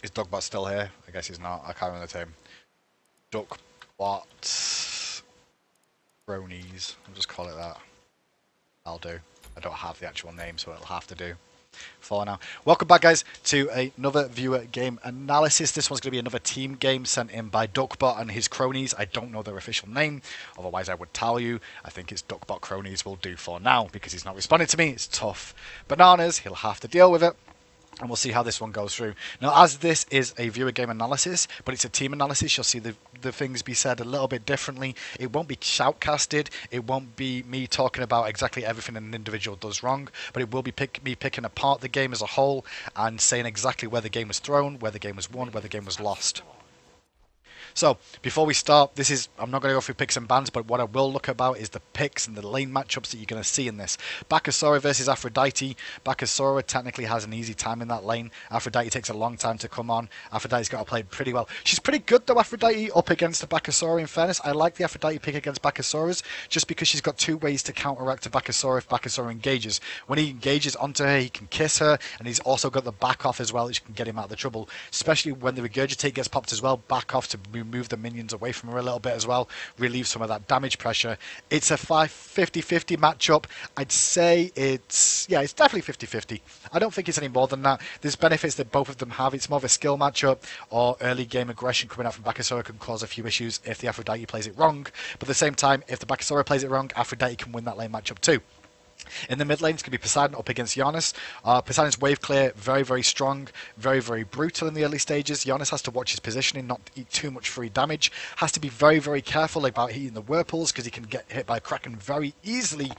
Is Duckbot still here? I guess he's not. I can't remember the team. Duckbot Cronies. I'll just call it that. I'll do. I don't have the actual name, so it'll have to do for now. Welcome back, guys, to another viewer game analysis. This one's going to be another team game sent in by Duckbot and his cronies. I don't know their official name, otherwise I would tell you. I think it's Duckbot cronies will do for now because he's not responding to me. It's tough. Bananas, he'll have to deal with it. And we'll see how this one goes through. Now, as this is a viewer game analysis, but it's a team analysis, you'll see the things be said a little bit differently. It won't be shoutcasted. It won't be me talking about exactly everything an individual does wrong, but it will be me picking apart the game as a whole and saying exactly where the game was thrown, where the game was won, where the game was lost. So, before we start, I'm not going to go through picks and bans, but what I will look about is the picks and the lane matchups that you're going to see in this. Bakasura versus Aphrodite. Bakasura technically has an easy time in that lane. Aphrodite takes a long time to come on. Aphrodite's got to play pretty well. She's pretty good though, Aphrodite, up against the Bakasura, in fairness. I like the Aphrodite pick against Bakasura's, just because she's got two ways to counteract a Bakasura if Bakasura engages. When he engages onto her, he can kiss her, and he's also got the back off as well, which can get him out of the trouble. Especially when the Regurgitate gets popped as well, back off to move the minions away from her a little bit as well, relieve some of that damage pressure. It's a 50-50 matchup. I'd say it's definitely 50-50. I don't think it's any more than that. There's benefits that both of them have. It's more of a skill matchup, or early game aggression coming out from Bakasura can cause a few issues if the Aphrodite plays it wrong. But at the same time, if the Bakasura plays it wrong, Aphrodite can win that lane matchup too. In the mid lane, it's going to be Poseidon up against Giannis. Poseidon's wave clear, very, very strong, very, very brutal in the early stages. Giannis has to watch his positioning, not eat too much free damage. Has to be very, very careful about hitting the whirlpools because he can get hit by Kraken very easily.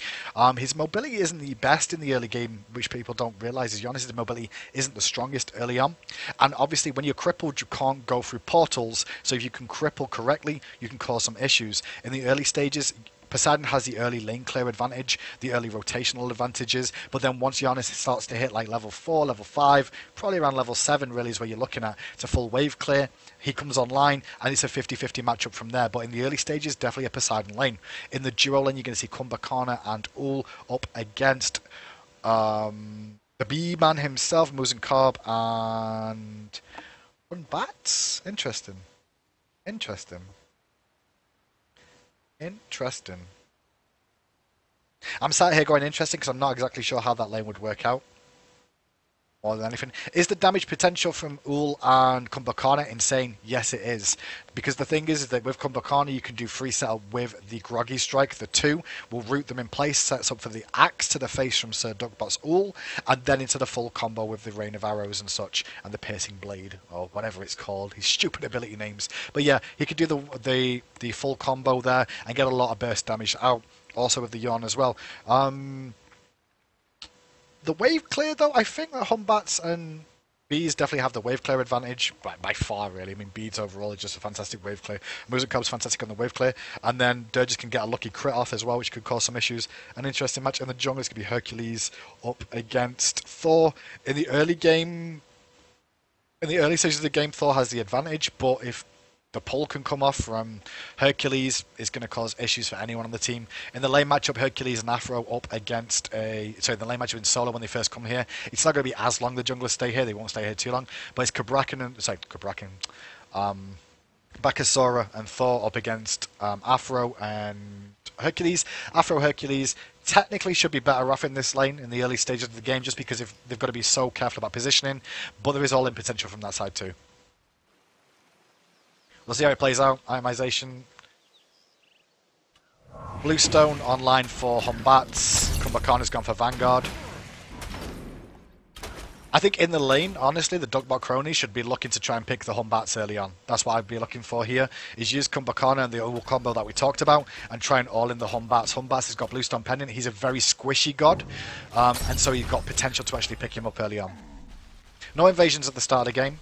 His mobility isn't the best in the early game, which people don't realise is Giannis' mobility isn't the strongest early on. And obviously, when you're crippled, you can't go through portals. So if you can cripple correctly, you can cause some issues. In the early stages, Poseidon has the early lane clear advantage, the early rotational advantages, but then once Giannis starts to hit like level 4, level 5, probably around level 7 really is where you're looking at. It's a full wave clear, he comes online, and it's a 50-50 matchup from there, but in the early stages, definitely a Poseidon lane. In the duo lane, you're going to see Kumbhakarna and Ul up against the B-Man himself, Muzen Carb, and Bats? Interesting. Interesting. I'm sat here going interesting because I'm not exactly sure how that lane would work out. More than anything. Is the damage potential from Ul and Kumbhakarna insane? Yes, it is. Because the thing is that with Kumbhakarna, you can do free setup with the Groggy Strike. The two will root them in place, sets up for the axe to the face from Sir Duckbot's Ul, and then into the full combo with the Rain of Arrows and such, and the Piercing Blade, or whatever it's called. His stupid ability names. But yeah, he could do the full combo there and get a lot of burst damage out. Also with the Yawn as well. The wave clear, though, I think that Humbats and Bees definitely have the wave clear advantage by far, really. I mean, Beads overall is just a fantastic wave clear. Muzenkop's fantastic on the wave clear. And then Durges can get a lucky crit off as well, which could cause some issues. An interesting match. In the jungle, it's going to be Hercules up against Thor. In the early game, in the early stages of the game, Thor has the advantage, but if the pull can come off from Hercules, is going to cause issues for anyone on the team. In the lane matchup, Hercules and Afro up against the lane matchup in solo when they first come here. It's not going to be as long the junglers stay here. They won't stay here too long. But it's Bakasura and Thor up against Afro and Hercules. Afro Hercules technically should be better off in this lane in the early stages of the game, just because they've got to be so careful about positioning. But there is all in potential from that side too. We'll see how it plays out. Itemization. Bluestone online for Humbats. Kumbhakarna's gone for Vanguard. I think in the lane, honestly, the Duckbot cronies should be looking to try and pick the Humbats early on. That's what I'd be looking for here, is use Kumbhakarna and the Ul combo that we talked about and try and all in the Humbats. Humbats has got Bluestone Pendant. He's a very squishy god, and so you've got potential to actually pick him up early on. No invasions at the start of the game.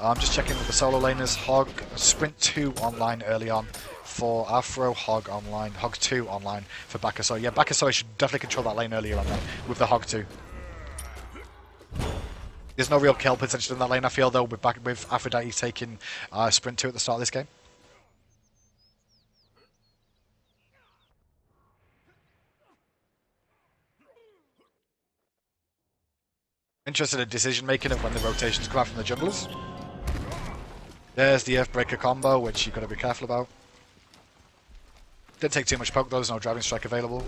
I'm just checking with the solo laners. Hog, Sprint 2 online early on for Afro, Hog online, Hog 2 online for Bakasura. Yeah, Bakasura should definitely control that lane earlier on then, with the Hog 2. There's no real kill potential in that lane, I feel, though, with Aphrodite taking Sprint 2 at the start of this game. Interested in decision making of when the rotations come out from the junglers. There's the Earthbreaker combo, which you've got to be careful about. Didn't take too much poke though, there's no Driving Strike available.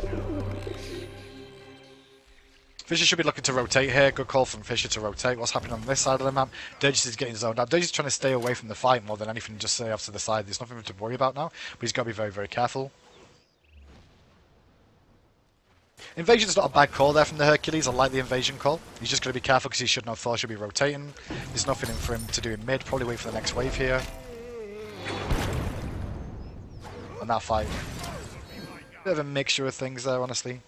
Fisher should be looking to rotate here. Good call from Fisher to rotate. What's happening on this side of the map? Durgis is getting zoned out. Durgis is trying to stay away from the fight more than anything, just stay off to the side. There's nothing to worry about now, but he's got to be very, very careful. Invasion's not a bad call there from the Hercules. I like the invasion call. He's just going to be careful because he should know Thor should be rotating. There's nothing in for him to do in mid. Probably wait for the next wave here. And that fight. Bit of a mixture of things there, honestly.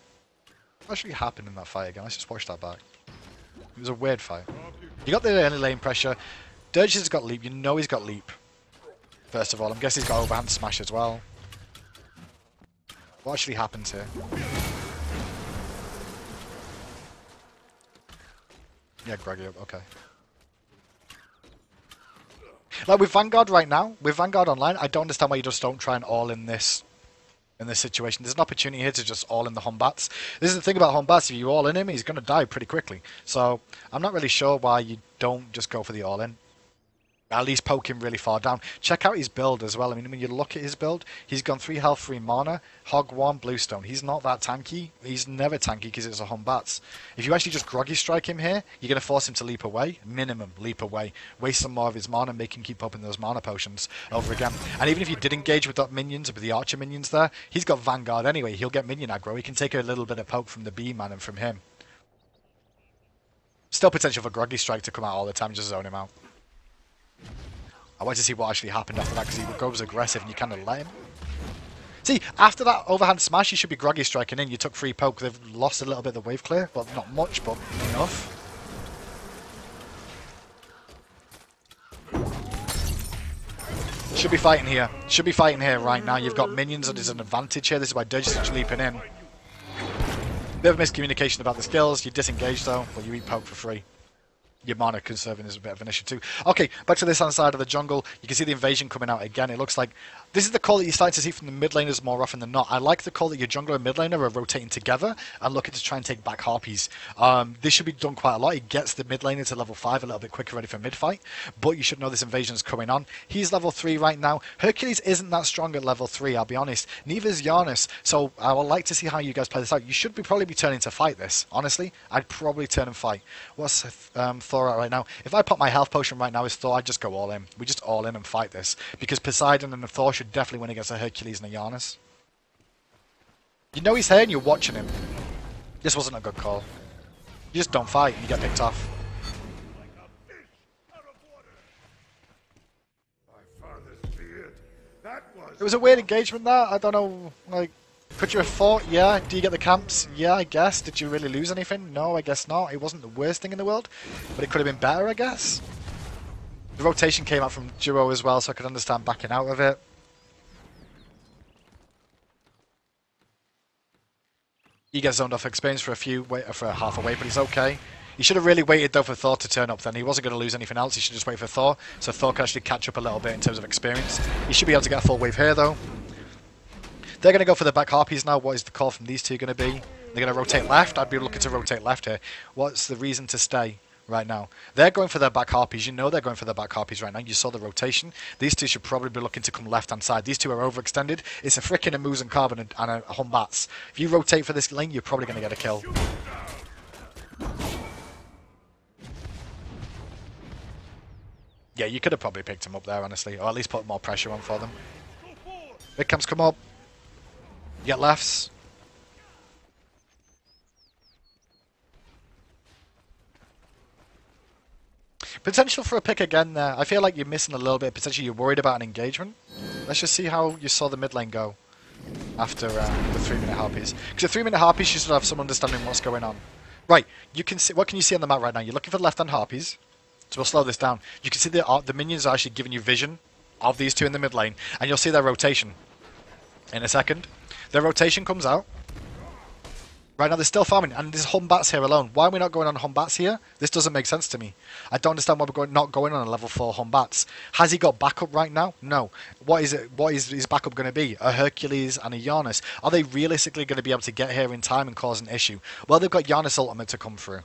What actually happened in that fight again? Let's just watch that back. It was a weird fight. You got the early lane pressure. Durgis has got leap. You know he's got leap. First of all, I'm guessing he's got overhand smash as well. What actually happened here? Yeah, Greggy up. Okay. Like with Vanguard right now, with Vanguard online, I don't understand why you just don't try and all in this situation. There's an opportunity here to just all in the Hombats. This is the thing about Hombats, if you all in him, he's going to die pretty quickly. So I'm not really sure why you don't just go for the all in. At least poke him really far down. Check out his build as well. I mean, when you look at his build, he's gone 3 health, 3 mana, Hog 1, Bluestone. He's not that tanky. He's never tanky because it's a Hombats. If you actually just Groggy Strike him here, you're going to force him to leap away. Minimum, leap away. Waste some more of his mana, make him keep up in those mana potions over again. And even if you did engage with that minions, with the archer minions there, he's got Vanguard anyway. He'll get minion aggro. He can take a little bit of poke from the B-man and from him. Still potential for Groggy Strike to come out all the time, just zone him out. I want to see what actually happened after that because he goes aggressive and you kind of let him. See, after that overhand smash, you should be Groggy Striking in. You took 3 poke. They've lost a little bit of the wave clear. Well, not much, but enough. Should be fighting here. Should be fighting here right now. You've got minions and there's an advantage here. This is why Durgis is leaping in. Bit of miscommunication about the skills. You disengage though, but you eat poke for free. Your mana conserving is a bit of an issue too. Okay, back to this hand side of the jungle. You can see the invasion coming out again. It looks like this is the call that you're starting to see from the mid laners more often than not. I like the call that your jungler and mid laner are rotating together and looking to try and take back harpies. This should be done quite a lot. It gets the mid laner to level 5 a little bit quicker, ready for mid fight. But you should know this invasion is coming on. He's level 3 right now. Hercules isn't that strong at level 3, I'll be honest. Neither is Giannis. So I would like to see how you guys play this out. You should probably be turning to fight this. Honestly, I'd probably turn and fight. What's Thor at right now? If I pop my health potion right now as Thor, I'd just go all in. We just all in and fight this. Because Poseidon and Thor should definitely win against a Hercules and a Giannis. You know he's here and you're watching him. This wasn't a good call. You just don't fight and you get picked off. It was a weird engagement there. I don't know, like, could you have fought? Yeah. Do you get the camps? Yeah, I guess. Did you really lose anything? No, I guess not. It wasn't the worst thing in the world, but it could have been better, I guess. The rotation came out from Duo as well, so I could understand backing out of it. He gets zoned off experience for half a wave, but he's okay. He should have really waited though for Thor to turn up then. He wasn't going to lose anything else. He should just wait for Thor, so Thor can actually catch up a little bit in terms of experience. He should be able to get a full wave here though. They're going to go for the back harpies now. What is the call from these two going to be? They're going to rotate left. I'd be looking to rotate left here. What's the reason to stay right now? They're going for their back harpies. You know they're going for their back harpies right now. You saw the rotation. These two should probably be looking to come left-hand side. These two are overextended. It's a frickin' Amuse and Carbon and a Hombats. If you rotate for this lane, you're probably going to get a kill. Yeah, you could have probably picked him up there, honestly. Or at least put more pressure on for them. Big camps come up. You get lefts. Potential for a pick again there. I feel like you're missing a little bit. Potentially you're worried about an engagement. Let's just see how you saw the mid lane go after the 3-minute harpies. Because the 3-minute harpies, you should have some understanding what's going on. Right, you can see. What can you see on the map right now? You're looking for the left-hand harpies. So we'll slow this down. You can see the minions are actually giving you vision of these two in the mid lane. And you'll see their rotation in a second. Their rotation comes out. Right now they're still farming, and there's Hombats here alone. Why are we not going on Hombats here? This doesn't make sense to me. I don't understand why we're not going on a level 4 Hombats. Has he got backup right now? No. What is it? What is his backup going to be? A Hercules and a Giannis. Are they realistically going to be able to get here in time and cause an issue? Well, they've got Giannis ultimate to come through.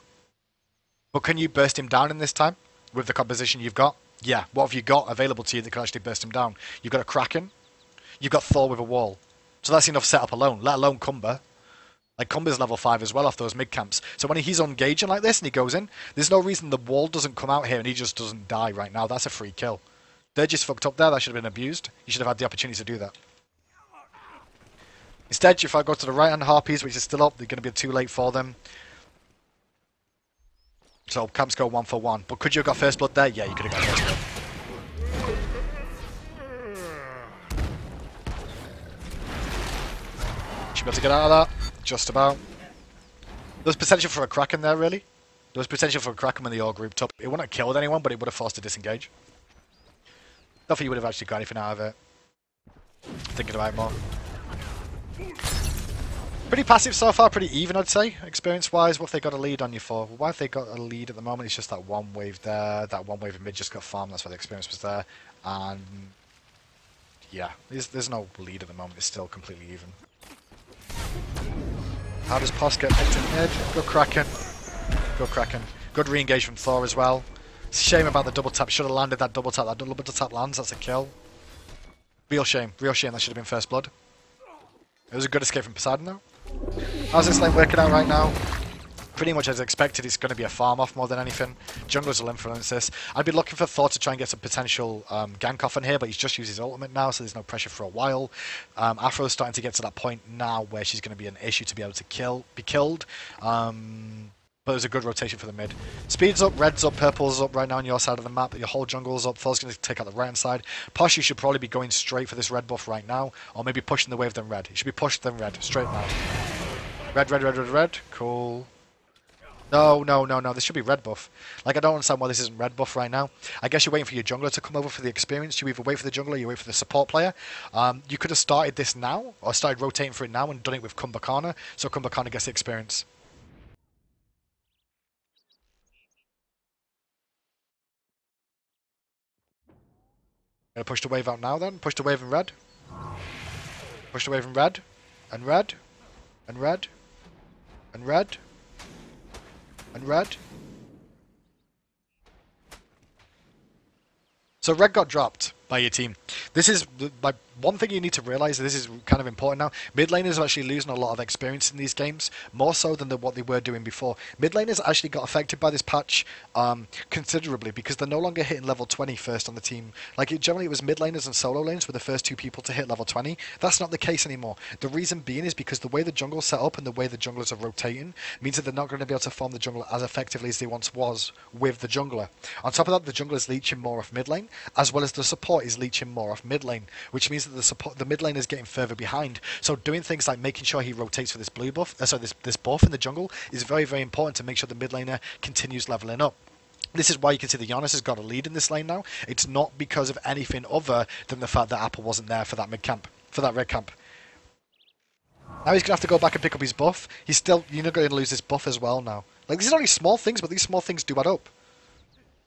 But can you burst him down in this time with the composition you've got? Yeah, what have you got available to you that can actually burst him down? You've got a Kraken, you've got Thor with a wall. So that's enough setup alone, let alone Cumber. Like, Cumber's level 5 as well off those mid camps. So when he's engaging like this and he goes in, there's no reason the wall doesn't come out here and he just doesn't die right now. That's a free kill. They're just fucked up there. That should have been abused. You should have had the opportunity to do that. Instead, if I go to the right-hand Harpies, which is still up, they're going to be too late for them. So camps go 1 for 1. But could you have got first blood there? Yeah, you could have got first blood. Should be able to get out of that. Just about. There's potential for a Kraken there, really. There was potential for a Kraken when they all grouped up. It wouldn't have killed anyone, but it would have forced to disengage. Not that you would have actually got anything out of it. Thinking about it more. Pretty passive so far, pretty even, I'd say, experience-wise. What have they got a lead on you for? Well, why have they got a lead at the moment? It's just that one wave there. That one wave in mid just got farmed. That's why the experience was there. And yeah, there's no lead at the moment. It's still completely even. How does Pos get picked in mid? Good Kraken. Good Kraken. Good re-engage from Thor as well. It's a shame about the double tap. Should have landed that double tap. That double tap lands. That's a kill. Real shame. Real shame. That should have been first blood. It was a good escape from Poseidon though. How's this lane working out right now? Pretty much as expected, it's going to be a farm off more than anything. Junglers will influence this. I'd be looking for Thor to try and get some potential gank off in here, but he's just used his ultimate now, so there's no pressure for a while. Afro's starting to get to that point now where she's going to be an issue to be able to be killed. But it was a good rotation for the mid. Speed's up, red's up, purple's up right now on your side of the map. Your whole jungle's up. Thor's going to take out the right hand side. Posh, you should probably be going straight for this red buff right now, or maybe pushing the wave then red. It should be pushed then red, straight now. Red, red, red, red, red. Cool. No, no, no, no. This should be red buff. Like, I don't understand why this isn't red buff right now. I guess you're waiting for your jungler to come over for the experience. You either wait for the jungler or you wait for the support player. You could have started this now, or started rotating for it now and done it with Kumbhakarna, so Kumbhakarna gets the experience. Gonna push the wave out now then. Push the wave in red. Push the wave in red. And red. And red. And red. And red. So red got dropped by your team. This is like one thing you need to realize. This is kind of important now. Mid laners are actually losing a lot of experience in these games, more so than what they were doing before. Mid laners actually got affected by this patch considerably because they're no longer hitting level 20 first on the team. Like generally it was mid laners and solo lanes were the first two people to hit level 20. That's not the case anymore. The reason being is because the way the jungle's set up and the way the junglers are rotating means that they're not going to be able to farm the jungle as effectively as they once was with the jungler. On top of that, the jungler is leeching more off mid lane, as well as the support is leeching more off mid lane, which means that the mid lane is getting further behind. So doing things like making sure he rotates for this blue buff, this buff in the jungle is very, very important to make sure the mid laner continues leveling up. This is why you can see that Giannis has got a lead in this lane now. It's not because of anything other than the fact that Apple wasn't there for that mid camp, for that red camp. Now he's going to have to go back and pick up his buff. He's still, you're not going to lose this buff as well now. Like, these are only small things, but these small things do add up.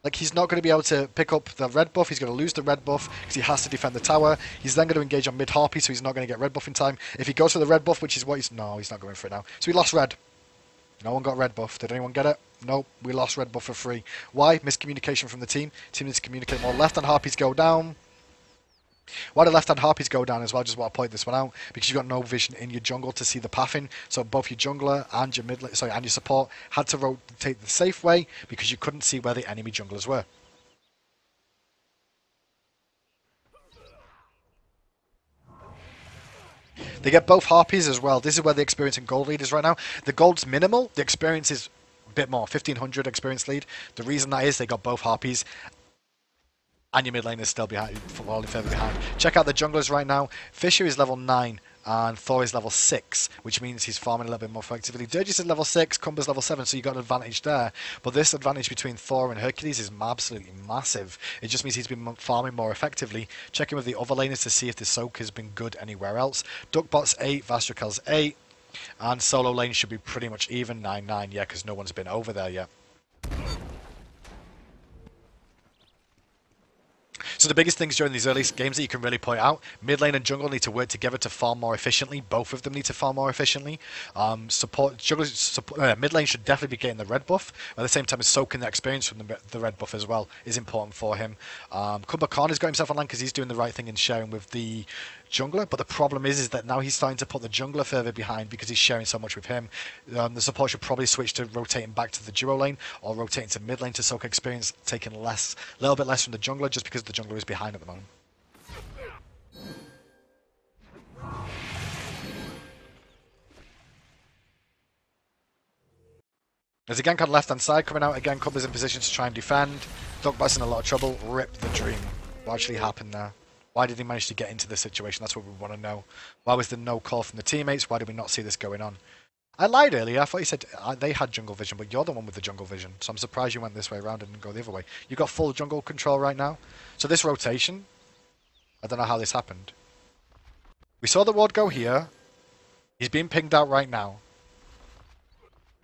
Like, he's not going to be able to pick up the red buff. He's going to lose the red buff because he has to defend the tower. He's then going to engage on mid-Harpy, so he's not going to get red buff in time. If he goes for the red buff, which is what he's... No, he's not going for it now. So we lost red. No one got red buff. Did anyone get it? Nope. We lost red buff for free. Why? Miscommunication from the team. Team needs to communicate more. Left-hand Harpies go down. Why do left-hand Harpies go down as well? Just want to point this one out because you've got no vision in your jungle to see the pathing. So both your jungler and your and your support had to rotate the safe way because you couldn't see where the enemy junglers were. They get both Harpies as well. This is where the experience in gold lead is right now. The gold's minimal. The experience is a bit more. 1500 experience lead. The reason that is they got both Harpies. And your mid lane is still behind, falling further behind. Check out the junglers right now. Fisher is level 9 and Thor is level 6, which means he's farming a little bit more effectively. Dirges is level 6, Cumber's level 7, so you got an advantage there. But this advantage between Thor and Hercules is absolutely massive. It just means he's been farming more effectively. Checking with the other laners to see if the soak has been good anywhere else. Duckbot's 8, Vastrakel's 8, and solo lane should be pretty much even, 9-9, yeah, because no one's been over there yet. So the biggest things during these early games that you can really point out, mid lane and jungle need to work together to farm more efficiently. Both of them need to farm more efficiently. Mid lane should definitely be getting the red buff. At the same time as soaking the experience from the red buff as well is important for him. Kumbhakarna's got himself online because he's doing the right thing in sharing with the jungler, but the problem is that now he's starting to put the jungler further behind because he's sharing so much with him. The support should probably switch to rotating back to the duo lane or rotating to mid lane to soak experience, taking a little bit less from the jungler just because the jungler is behind at the moment. There's a gank on the left hand side coming out again. Cubba's in position to try and defend. Dogbot's in a lot of trouble. Rip the dream. What actually happened there? Why did he manage to get into this situation? That's what we want to know. Why was there no call from the teammates? Why did we not see this going on? I lied earlier. I thought you said they had jungle vision, but you're the one with the jungle vision. So I'm surprised you went this way around and didn't go the other way. You got full jungle control right now. So this rotation, I don't know how this happened. We saw the ward go here. He's being pinged out right now.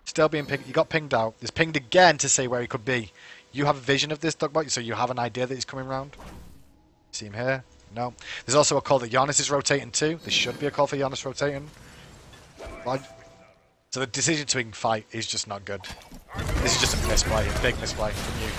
Still being pinged. He got pinged out. He's pinged again to say where he could be. You have a vision of this, Dogbot, so you have an idea that he's coming round. See him here? No. There's also a call that Giannis is rotating too. There should be a call for Giannis rotating. So the decision to fight is just not good. This is just a misplay, a big misplay from you.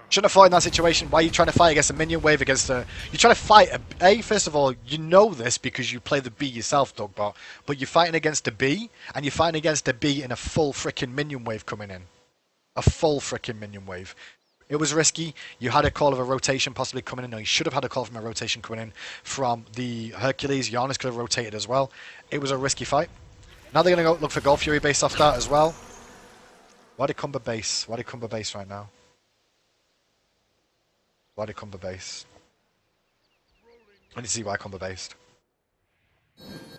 Shouldn't have fought in that situation. Why are you trying to fight against a minion wave against a... You're trying to fight a... First of all, you know this because you play the B yourself, Dogbot. But you're fighting against a B, and you're fighting against a B in a full freaking minion wave coming in. A full freaking minion wave. It was risky. You had a call of a rotation possibly coming in. No, you should have had a call from a rotation coming in from the Hercules. Giannis could have rotated as well. It was a risky fight. Now they're going to go look for Golf Fury based off that as well. Why did Kumba base? Why did Kumba base right now? Why did Kumba base? I need to see why Kumba based.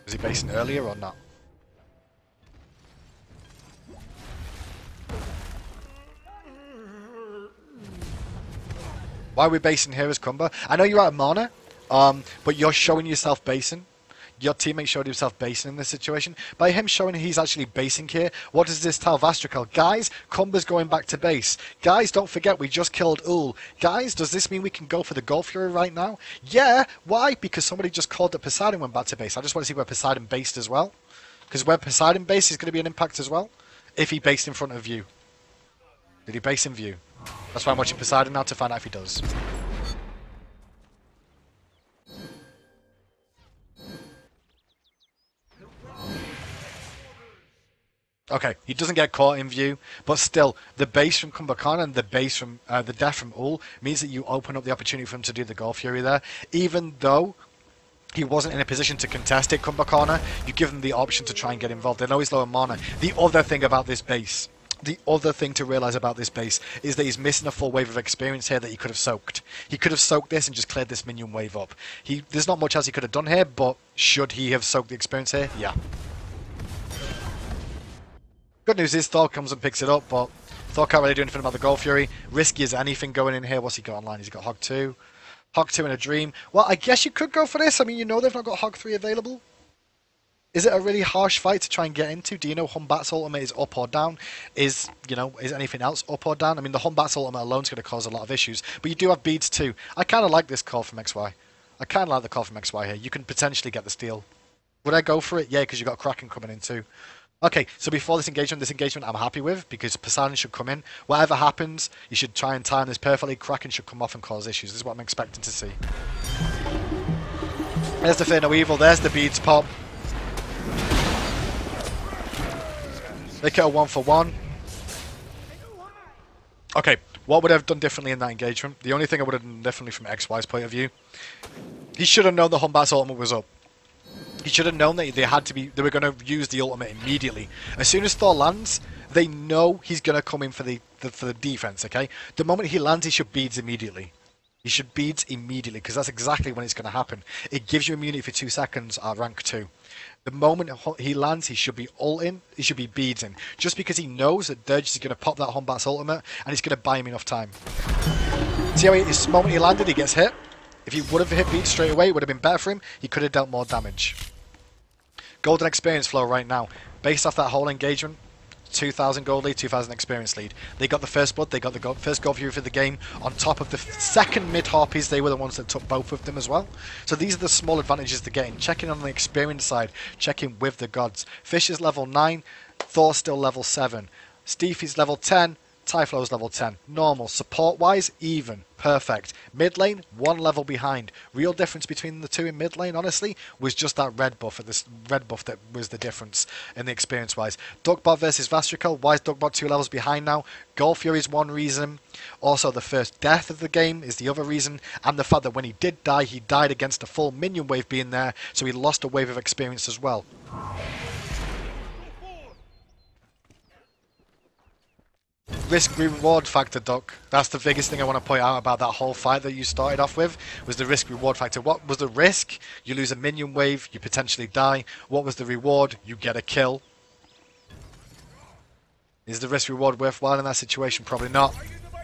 Was he basing earlier or not? Why are we basing here as Kumba? I know you're out of mana, but you're showing yourself basing. Your teammate showed himself basing in this situation. By him showing he's actually basing here, what does this tell Vastrakel? Guys, Kumba's going back to base. Guys, don't forget we just killed Ul. Guys, does this mean we can go for the Golf Fury right now? Yeah, why? Because somebody just called that Poseidon went back to base. I just want to see where Poseidon based as well. Because where Poseidon based is going to be an impact as well. If he based in front of view. Did he base in view? That's why I'm watching Poseidon now to find out if he does. Okay, he doesn't get caught in view, but still, the base from Kumbhakarna and the base from the death from Ul means that you open up the opportunity for him to do the Golf Fury there. Even though he wasn't in a position to contest it, Kumbhakarna, you give him the option to try and get involved. I know he's low on mana. The other thing about this base, the other thing to realise about this base is that he's missing a full wave of experience here that he could have soaked. He could have soaked this and just cleared this minion wave up. There's not much else he could have done here, but should he have soaked the experience here? Yeah. Good news is Thor comes and picks it up, but Thor can't really do anything about the Golf Fury. Risky as anything going in here. What's he got online? He's got Hog 2. Hog 2 and a Dream. Well, I guess you could go for this. I mean, you know they've not got Hog 3 available. Is it a really harsh fight to try and get into? Do you know Humbat's ultimate is up or down? Is anything else up or down? I mean, the Humbat's ultimate alone is going to cause a lot of issues. But you do have beads too. I kind of like this call from XY. I kind of like the call from XY here. You can potentially get the steal. Would I go for it? Yeah, because you've got Kraken coming in too. Okay, so before this engagement I'm happy with, because Poseidon should come in. Whatever happens, you should try and time this perfectly. Kraken should come off and cause issues. This is what I'm expecting to see. There's the Fear No Evil. There's the beads pop. Make it a 1-for-1. Okay, what would I have done differently in that engagement? The only thing I would have done differently from XY's point of view, he should have known the Humbat's ultimate was up. He should have known that they were going to use the ultimate immediately. As soon as Thor lands, they know he's going to come in for the defense, okay? The moment he lands, he should beads immediately. He should beads immediately, because that's exactly when it's going to happen. It gives you immunity for 2 seconds at rank 2. The moment he lands, he should be ult in, he should be beads in. Just because he knows that Dirge is going to pop that Humbat's ultimate, and he's going to buy him enough time. See how the moment he landed, he gets hit? If he would have hit beads straight away, it would have been better for him. He could have dealt more damage. Golden experience flow right now. Based off that whole engagement, 2,000 gold lead, 2,000 experience lead. They got the first blood, they got the first gold view for the game. On top of the second mid harpies, they were the ones that took both of them as well. So these are the small advantages they're getting. Checking on the experience side, checking with the gods. Fish is level 9, Thor still level 7. Steefy's level 10, Typhlo's level 10. Normal. Support-wise, even. Perfect. Mid lane, 1 level behind. Real difference between the two in mid lane, honestly, was just that red buff. This red buff that was the difference in the experience-wise. Duckbot versus Vastrical. Why is Duckbot 2 levels behind now? Gold Fury is one reason. Also, the first death of the game is the other reason. And the fact that when he did die, he died against a full minion wave being there, so he lost a wave of experience as well. Risk-reward factor, Duck. That's the biggest thing I want to point out about that whole fight that you started off with, was the risk-reward factor. What was the risk? You lose a minion wave, you potentially die. What was the reward? You get a kill. Is the risk-reward worthwhile in that situation? Probably not.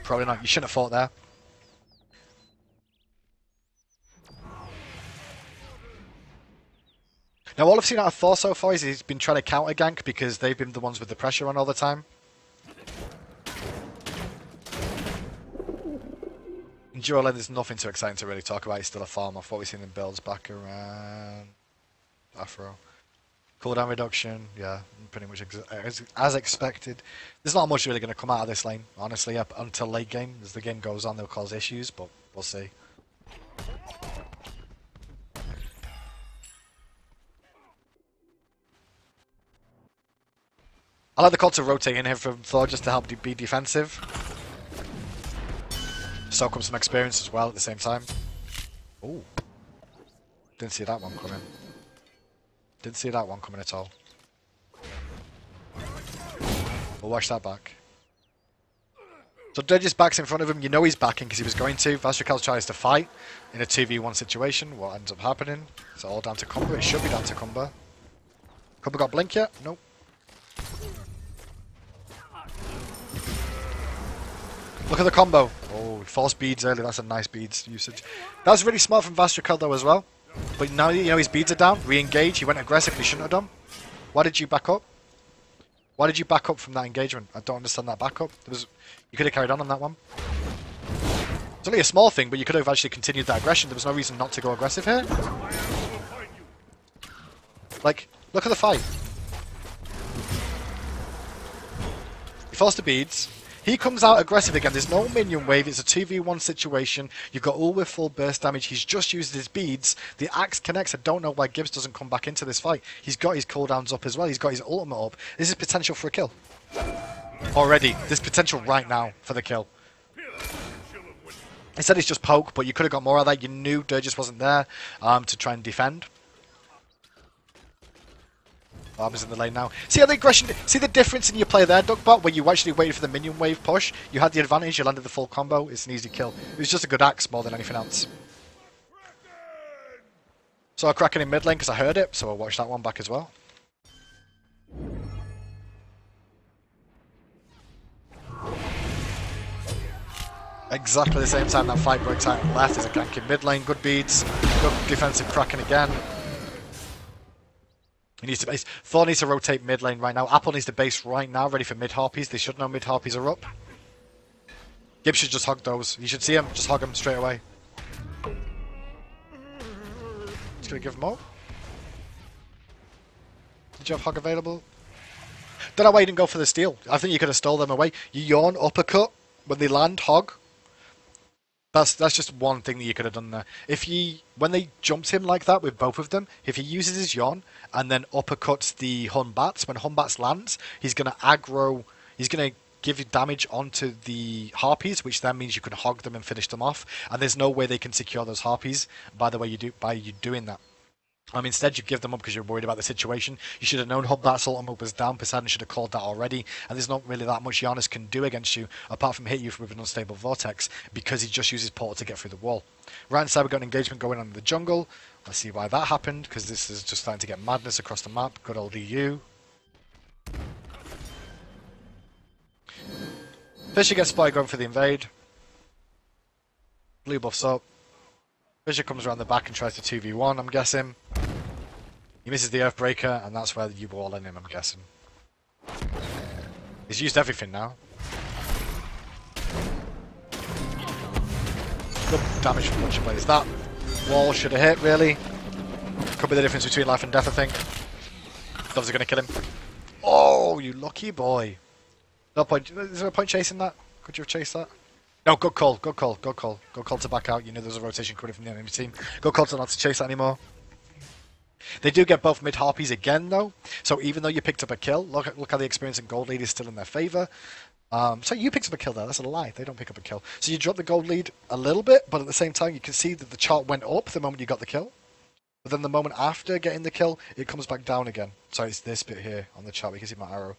Probably not. You shouldn't have fought there. Now, all I've seen out of Thor so far is he's been trying to counter-gank because they've been the ones with the pressure on all the time. In duo lane, there's nothing too exciting to really talk about. He's still a farm off what we've seen in builds back around Afro. Cooldown reduction, yeah, pretty much as expected. There's not much really going to come out of this lane, honestly, up until late game. As the game goes on, they'll cause issues, but we'll see. I like the call to rotate in here from Thor just to help be defensive. Soak up some experience as well at the same time. Ooh. Didn't see that one coming. Didn't see that one coming at all. We'll watch that back. So Dirge's back's in front of him. You know he's backing because he was going to. Vastrical tries to fight in a 2v1 situation. What ends up happening? It's all down to Cumber. It should be down to Cumber. Cumber got blink yet? Nope. Look at the combo. Oh, false beads early. That's a nice beads usage. That was really smart from Vastrical though as well. But now you know his beads are down. Re-engage. He went aggressive. He shouldn't have done. Why did you back up? Why did you back up from that engagement? I don't understand that backup. You could have carried on that one. It's only a small thing, but you could have actually continued that aggression. There was no reason not to go aggressive here. Like, look at the fight. He forced the beads. He comes out aggressive again. There's no minion wave. It's a 2v1 situation. You've got all with full burst damage. He's just used his beads. The axe connects. I don't know why Gibbs doesn't come back into this fight. He's got his cooldowns up as well. He's got his ultimate up. This is potential for a kill. Already. There's potential right now for the kill. Instead it's just poke, but you could have got more of that. You knew Dirges wasn't there to try and defend. Armor's in the lane now. See how the aggression, see the difference in your play there, Duckbot, where you actually waited for the minion wave push. You had the advantage, you landed the full combo, it's an easy kill. It was just a good axe more than anything else. Saw a Kraken in mid lane because I heard it, so I'll watch that one back as well. Exactly the same time that fight breaks out on the left, there's a gank in mid lane, good beads, good defensive Kraken again. He needs to base. Thor needs to rotate mid lane right now. Apple needs to base right now, ready for mid harpies. They should know mid harpies are up. Gibbs should just hog those. You should see him, just hog him straight away. Just gonna give him up. Did you have hog available? Don't know why you didn't go for the steal. I think you could have stole them away. You yawn, uppercut, when they land, hog. That's just one thing that you could have done there. When they jumped him like that with both of them, if he uses his yawn and then uppercuts the Hun Bats, when Hun Bats lands, he's going to aggro, he's going to give you damage onto the harpies, which then means you can hog them and finish them off. And there's no way they can secure those harpies by you doing that. Instead you give them up because you're worried about the situation. You should have known Hun Bat's ultimate was down. Poseidon should have called that already. And there's not really that much Giannis can do against you, apart from hit you with an unstable vortex, because he just uses portal to get through the wall. Right inside we've got an engagement going on in the jungle. Let's see why that happened, because this is just starting to get madness across the map. Good old EU. Fisher gets spotted going for the invade. Blue buffs up. Fisher comes around the back and tries to 2v1, I'm guessing. He misses the Earthbreaker, and that's where you wall in him, I'm guessing. He's used everything now. Good damage from Butcher Blades. That wall should have hit, really. Could be the difference between life and death, I think. Those are going to kill him. Oh, you lucky boy. No point. Is there a point chasing that? Could you have chased that? No, good call, good call, good call. Good call to back out. You knew there was a rotation coming from the enemy team. Good call to not to chase that anymore. They do get both mid-harpies again, though. So even though you picked up a kill, look how the experience and gold lead is still in their favour. So you picked up a kill there. That's a lie. They don't pick up a kill. So you drop the gold lead a little bit, but at the same time, you can see that the chart went up the moment you got the kill. But then the moment after getting the kill, it comes back down again. So it's this bit here on the chart. You can see my arrow.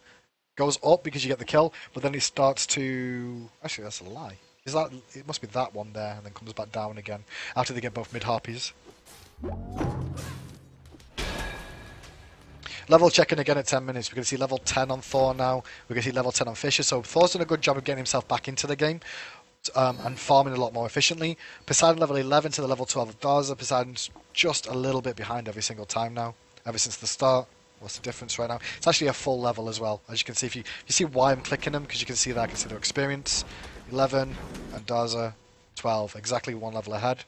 Goes up because you get the kill, but then it starts to... Actually, that's a lie. Is that? It must be that one there, and then comes back down again after they get both mid-harpies. Level checking again at 10 minutes. We're going to see level 10 on Thor now. We're going to see level 10 on Fisher. So Thor's done a good job of getting himself back into the game and farming a lot more efficiently. Poseidon level 11 to the level 12 of Daza. Poseidon's just a little bit behind every single time now, ever since the start. What's the difference right now? It's actually a full level as well. As you can see, if you see why I'm clicking them, because you can see that I can see their experience. 11 and Daza 12, exactly one level ahead.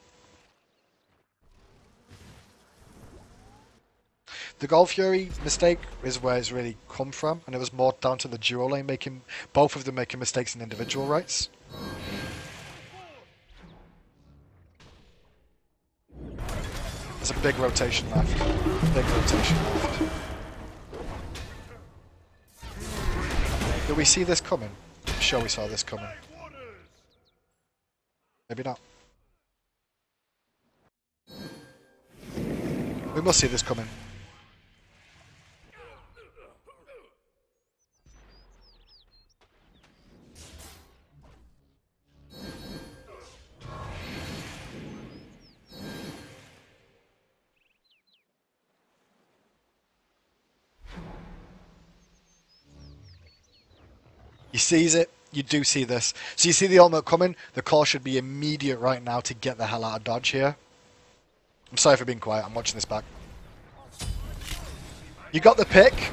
The Gold Fury mistake is where it's really come from, and it was more down to the duo lane making, both of them making mistakes in individual rights. There's a big rotation left. Big rotation left. Did we see this coming? I'm sure we saw this coming. Maybe not. We must see this coming. He sees it. You do see this. So you see the ultimate coming. The call should be immediate right now to get the hell out of dodge here. I'm sorry for being quiet. I'm watching this back. You got the pick.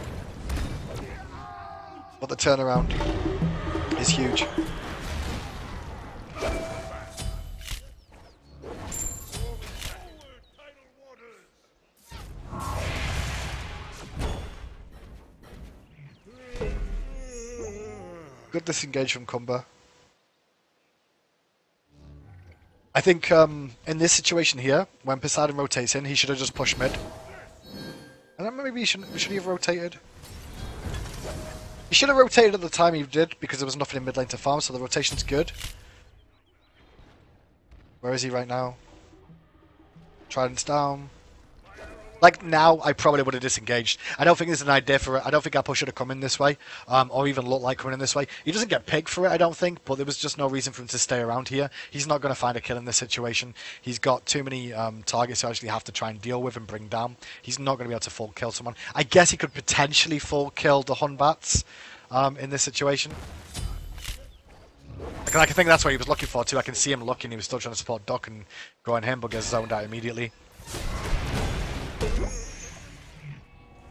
But the turnaround is huge. Good disengage from Cumber. I think in this situation here, when Poseidon rotates in, he should have just pushed mid. And then maybe should he have rotated? He should have rotated at the time he did, because there was nothing in mid lane to farm, so the rotation's good. Where is he right now? Trident's down. Like, now, I probably would have disengaged. I don't think there's an idea for it. I don't think Apple should have come in this way, or even looked like coming in this way. He doesn't get picked for it, I don't think, but there was just no reason for him to stay around here. He's not going to find a kill in this situation. He's got too many targets to actually have to try and deal with and bring down. He's not going to be able to full kill someone. I guess he could potentially full kill the Hunbats in this situation. I think that's what he was looking for, too. I can see him looking. He was still trying to support Duck and go on him, but gets zoned out immediately.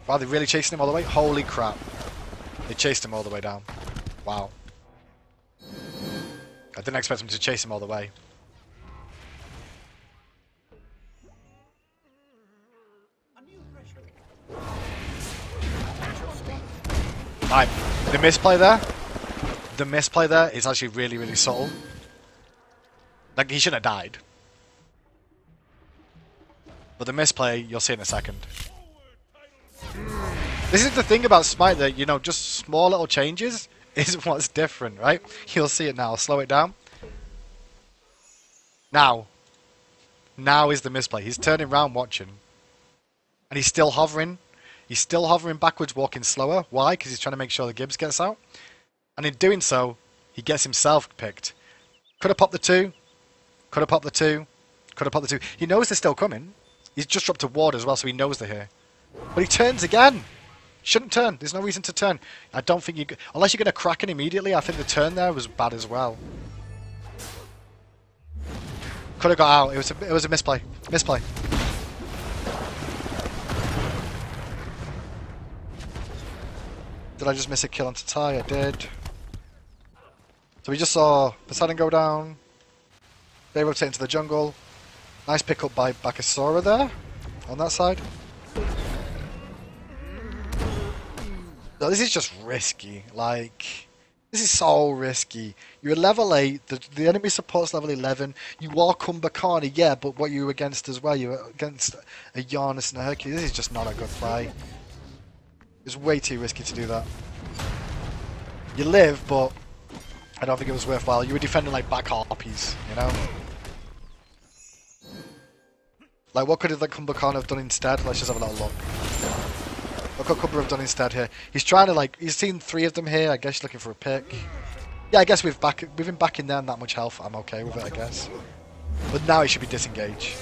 Wow, they really chasing him all the way? Holy crap. They chased him all the way down. Wow. I didn't expect him to chase him all the way. Alright, the misplay there. The misplay there is actually really, really subtle. Like, he shouldn't have died. But the misplay, you'll see in a second. This is the thing about Smite, that, you know, just small little changes is what's different, right? You'll see it now. I'll slow it down. Now. Now is the misplay. He's turning around watching. And he's still hovering. He's still hovering backwards, walking slower. Why? Because he's trying to make sure the Gibbs gets out. And in doing so, he gets himself picked. Could have popped the 2. Could have popped the 2. Could have popped the 2. He knows they're still coming. He's just dropped a ward as well, so he knows they're here. But he turns again. Shouldn't turn. There's no reason to turn. I don't think you... Unless you're going to crack it immediately, I think the turn there was bad as well. Could have got out. It was a misplay. Misplay. Did I just miss a kill onto Tai? I did. So we just saw Poseidon go down. They rotate into the jungle. Nice pick up by Bakasura there. On that side. No, this is just risky. Like, this is so risky. You're level 8. The enemy support's level 11. You are Kumbhakarna, yeah, but what you're against as well. You're against a Giannis and a Hercules. This is just not a good play. It's way too risky to do that. You live, but I don't think it was worthwhile. You were defending like back harpies, you know? Like, what could the Kumbhakarna have done instead? Let's just have a little look. Look what Kumbha have done instead here. He's trying to, like, he's seen 3 of them here. I guess he's looking for a pick. Yeah, I guess with him back in there and that much health, I'm okay with it, I guess. But now he should be disengaged.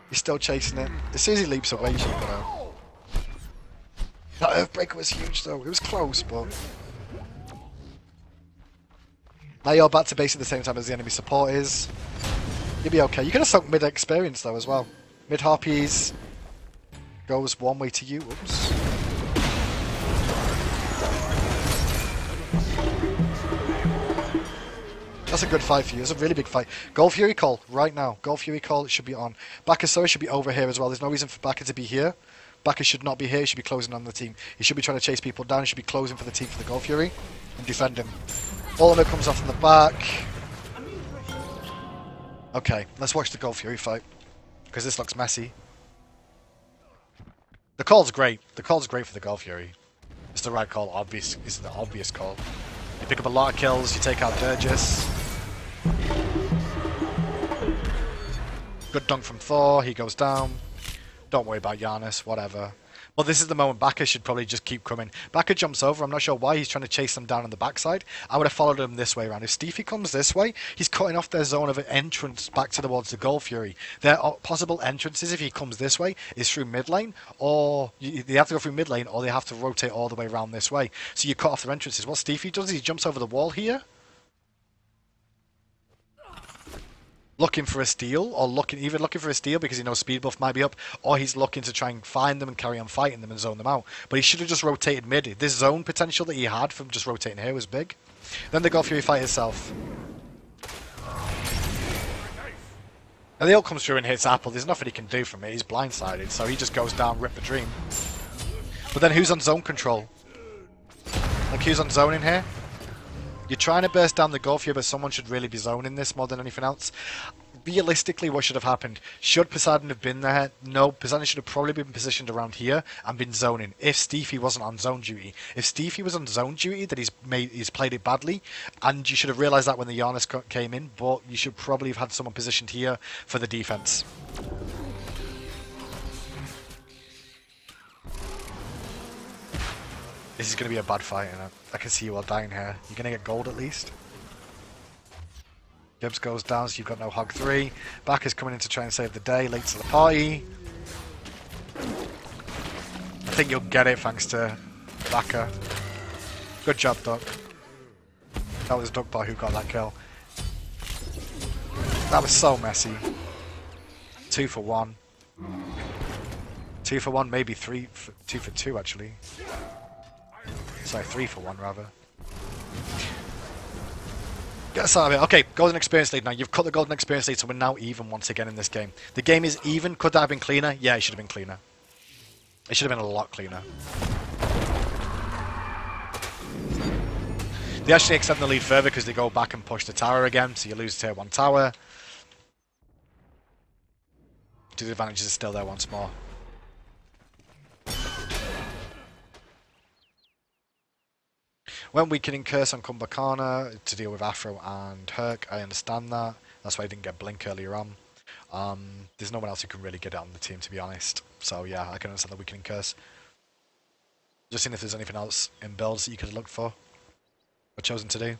He's still chasing it. As soon as he leaps away, he should go out. That Earthbreaker was huge, though. It was close, but... Now you're back to base at the same time as the enemy support is. You'll be okay. You could have sunk mid-experience, though, as well. Mid-harpies goes one way to you. Oops. That's a good fight for you. It's a really big fight. Gold Fury call right now. Gold Fury call. It should be on. Bakasura should be over here as well. There's no reason for Baka to be here. Baka should not be here. He should be closing on the team. He should be trying to chase people down. He should be closing for the team for the Gold Fury and defend him. Ultimate comes off in the back. Okay, let's watch the Gold Fury fight because this looks messy. The call's great. The call's great for the Gold Fury. It's the right call. Obvious. It's the obvious call. You pick up a lot of kills. You take out Durgis. Good dunk from Thor. He goes down. Don't worry about Giannis. Whatever. Well, this is the moment Baka should probably just keep coming. Baka jumps over. I'm not sure why he's trying to chase them down on the backside. I would have followed him this way around. If Steefy comes this way, he's cutting off their zone of entrance back towards the Gold Fury. Their possible entrances, if he comes this way, is through mid lane, or they have to go through mid lane, or they have to rotate all the way around this way. So you cut off their entrances. What Steefy does is he jumps over the wall here, looking for a steal, or either looking for a steal because he knows speed buff might be up, or he's looking to try and find them and carry on fighting them and zone them out. But he should have just rotated mid. This zone potential that he had from just rotating here was big. Then the Gold Fury fight itself. And the ult comes through and hits Apple. There's nothing he can do from it. He's blindsided, so he just goes down, rip the dream. But then who's on zone control? Like, who's on zone in here? You're trying to burst down the Gold Fury, but someone should really be zoning this more than anything else. Realistically, what should have happened? Should Poseidon have been there? No, Poseidon should have probably been positioned around here and been zoning if Steefy wasn't on zone duty. If Steefy was on zone duty, that he's played it badly, and you should have realised that when the Giannis came in, but you should probably have had someone positioned here for the defense. This is going to be a bad fight, and I can see you all dying here. You're going to get gold at least. Gibbs goes down, so you've got no Hog 3. Baka's coming in to try and save the day, late to the party. I think you'll get it thanks to Baka. Good job, Duck. That was Duckbot who got that kill. That was so messy. 2 for 1. 2 for 1, maybe 2 for 2 actually. Sorry, 3 for 1 rather. Get us out of it. Okay, golden experience lead now. You've cut the golden experience lead, so we're now even once again in this game. The game is even. Could that have been cleaner? Yeah, it should have been cleaner. It should have been a lot cleaner. They actually extend the lead further because they go back and push the tower again, so you lose tier 1 tower. The advantage is still there once more. When weakening Curse on Kumbhakarna to deal with Afro and Herc, I understand that. That's why I didn't get Blink earlier on. There's no one else who can really get it on the team, to be honest. So yeah, I can understand the weakening Curse. Just seeing if there's anything else in builds that you could have looked for or chosen to do.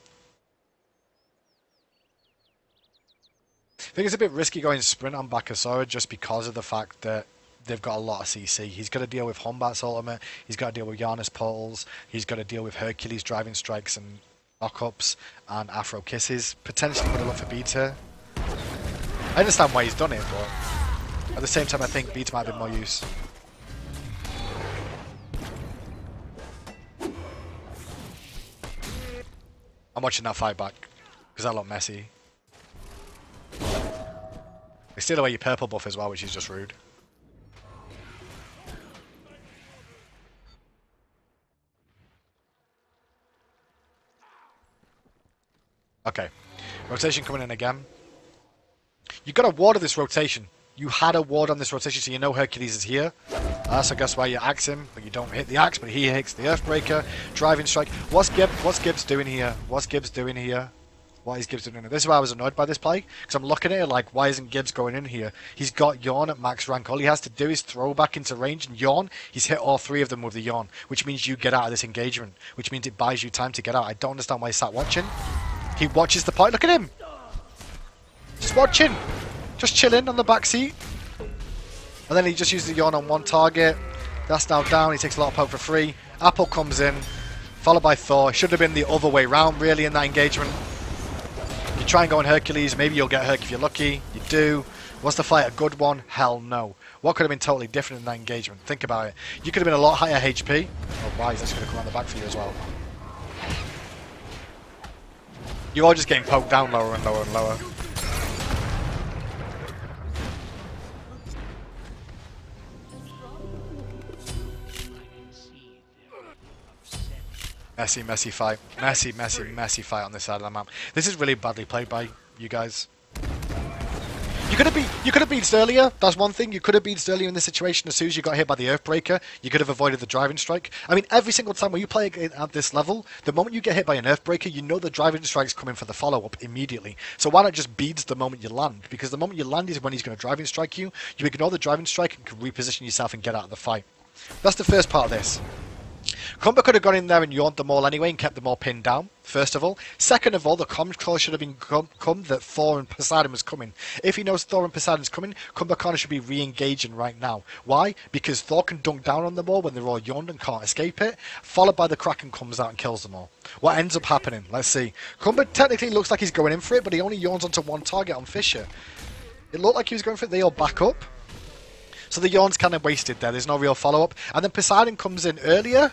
I think it's a bit risky going sprint on Bakasura just because of the fact that they've got a lot of CC. He's got to deal with Hombat's ultimate, he's got to deal with Giannis portals, he's got to deal with Hercules driving strikes and knockups and Afro kisses. Potentially would have looked for Beta. I understand why he's done it, but at the same time I think Beta might have been more use. I'm watching that fight back because that looked messy. They steal away your purple buff as well, which is just rude. Okay. Rotation coming in again. You got a ward of this rotation. You had a ward on this rotation, so you know Hercules is here. So guess why you axe him, but you don't hit the axe, but he hits the Earthbreaker. Driving Strike. What's Gibbs doing here? What's Gibbs doing here? Why is Gibbs doing it? This is why I was annoyed by this play, because I'm looking at it like, why isn't Gibbs going in here? He's got Yawn at max rank. All he has to do is throw back into range, and Yawn, he's hit all three of them with the Yawn, which means you get out of this engagement, which means it buys you time to get out. I don't understand why he sat watching. He watches the point. Look at him! Just watching! Just chilling on the back seat. And then he just uses the Yawn on one target. That's now down. He takes a lot of poke for free. Apple comes in, followed by Thor. Should have been the other way round, really, in that engagement. You try and go on Hercules. Maybe you'll get Herc if you're lucky. You do. Was the fight a good one? Hell no. What could have been totally different in that engagement? Think about it. You could have been a lot higher HP. Oh, why is this going to come around the back for you as well? You're all just getting poked down lower and lower and lower. Messy fight. Messy fight on this side of the map. This is really badly played by you guys. You could have beaten earlier. That's one thing. You could have beaten earlier in this situation. As soon as you got hit by the Earthbreaker, you could have avoided the Driving Strike. I mean, every single time when you play at this level, the moment you get hit by an Earthbreaker, you know the Driving Strike's coming for the follow-up immediately. So why not just beads the moment you land? Because the moment you land is when he's going to Driving Strike you. You ignore the Driving Strike and can reposition yourself and get out of the fight. That's the first part of this. Kumba could have gone in there and yawned them all anyway and kept them all pinned down, first of all. Second of all, the comm call should have been come that Thor and Poseidon was coming. If he knows Thor and Poseidon's coming, Kumba Kana should be re-engaging right now. Why? Because Thor can dunk down on them all when they're all yawned and can't escape it, followed by the Kraken comes out and kills them all. What ends up happening? Let's see. Kumba technically looks like he's going in for it, but he only yawns onto one target on Fisher. It looked like he was going for it. They all back up. So the yawn's kind of wasted there. There's no real follow-up. And then Poseidon comes in earlier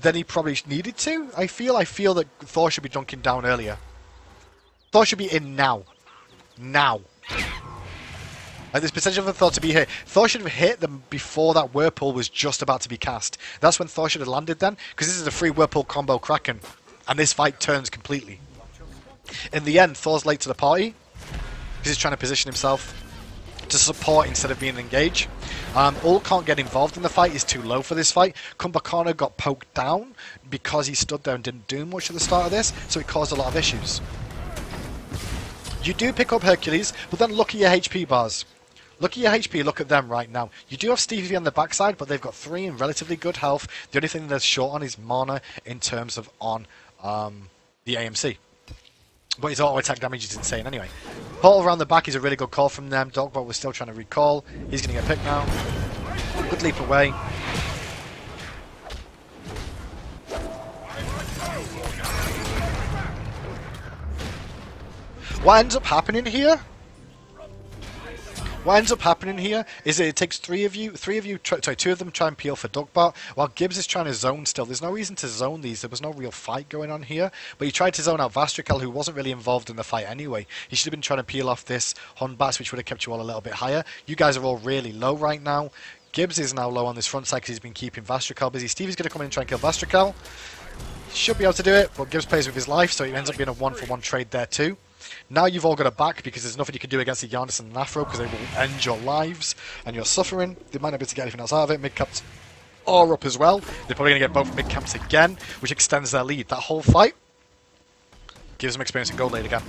than he probably needed to. I feel that Thor should be dunking down earlier. Thor should be in now. Now. Like, there's potential for Thor to be here. Thor should have hit them before that Whirlpool was just about to be cast. That's when Thor should have landed then, because this is a free Whirlpool combo Kraken. And this fight turns completely. In the end, Thor's late to the party, because he's trying to position himself to support instead of being engaged. Ult can't get involved in the fight, he's too low for this fight. Kumba Kana got poked down because he stood there and didn't do much at the start of this, so it caused a lot of issues. You do pick up Hercules, but then look at your HP bars. Look at your HP, look at them right now. You do have Stevie on the backside, but they've got 3 in relatively good health. The only thing they're short on is mana in terms of on the AMC. But his auto attack damage is insane anyway. Portal around the back is a really good call from them. Dogbot was still trying to recall. He's going to get picked now. Good leap away. What ends up happening here? What ends up happening here is that it takes two of them try and peel for Duckbot, while Gibbs is trying to zone still. There's no reason to zone these. There was no real fight going on here, but he tried to zone out Vastrikel, who wasn't really involved in the fight anyway. He should have been trying to peel off this Honbats, which would have kept you all a little bit higher. You guys are all really low right now. Gibbs is now low on this front side because he's been keeping Vastrikel busy. Stevie's going to come in and try and kill Vastrikel. Should be able to do it, but Gibbs plays with his life, so it ends up being a 1-for-1 trade there too. Now you've all got a back because there's nothing you can do against the Giannis and Afro because they will end your lives and your suffering. They might not be able to get anything else out of it. Mid-caps are up as well. They're probably going to get both mid-camps again, which extends their lead. That whole fight gives them experience in gold lane again.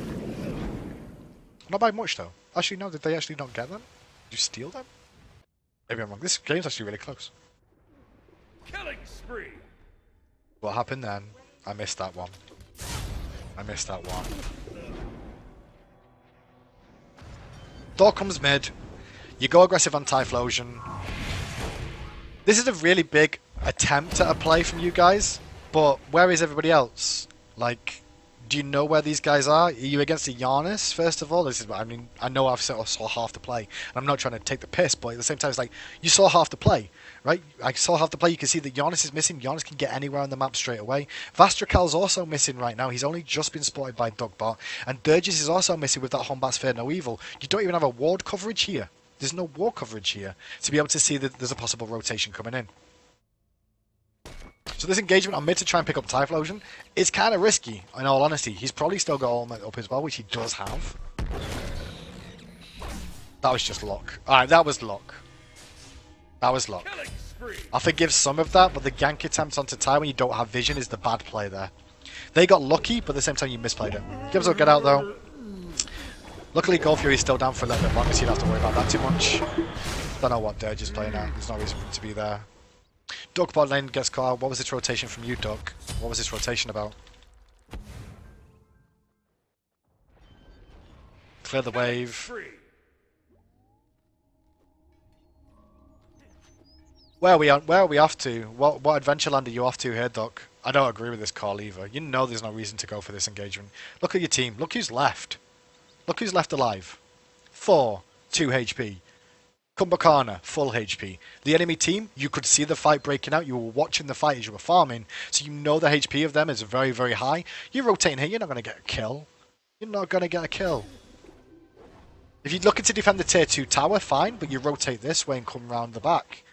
Not by much though. Actually, no, did they actually not get them? Did you steal them? Maybe I'm wrong. This game's actually really close. Killing spree. What happened then? I missed that one. I missed that one. Thor comes mid. You go aggressive on Typhlosion. This is a really big attempt at a play from you guys, but where is everybody else? Like, Do you know where these guys are? Are you against a Giannis, first of all? This is, I mean, I know I've saw half the play, and I'm not trying to take the piss, but at the same time, it's like, you saw half the play, right? I saw half the play. You can see that Giannis is missing. Giannis can get anywhere on the map straight away. Vastrakal's also missing right now. He's only just been spotted by Dugbot. And Durgis is also missing with that Hombat's Fear No Evil. You don't even have a ward coverage here. There's no ward coverage here to be able to see that there's a possible rotation coming in. So this engagement on mid to try and pick up Typhlosion is kind of risky, in all honesty. He's probably still got All Might up as well, which he does have. That was just luck. Alright, that was luck. That was luck. I'll forgive some of that, but the gank attempt onto Ty when you don't have vision is the bad play there. They got lucky, but at the same time you misplayed it. Gibbs will get out though. Luckily Gold Fury is still down for a little bit longer, so you don't have to worry about that too much. Don't know what Dirge is playing at. There's no reason for him to be there. Duck bot lane gets caught out. What was this rotation from you, Duck? What was this rotation about? Clear the wave. Where are we off to? What adventure land are you off to here, Duck? I don't agree with this call either. You know there's no reason to go for this engagement. Look at your team. Look who's left. Look who's left alive. 4, 2 HP. Kumbhakarna, full HP. The enemy team, you could see the fight breaking out. You were watching the fight as you were farming, so you know the HP of them is very, very high. You're rotating here, you're not going to get a kill. You're not going to get a kill. If you're looking to defend the tier 2 tower, fine, but you rotate this way and come round the back.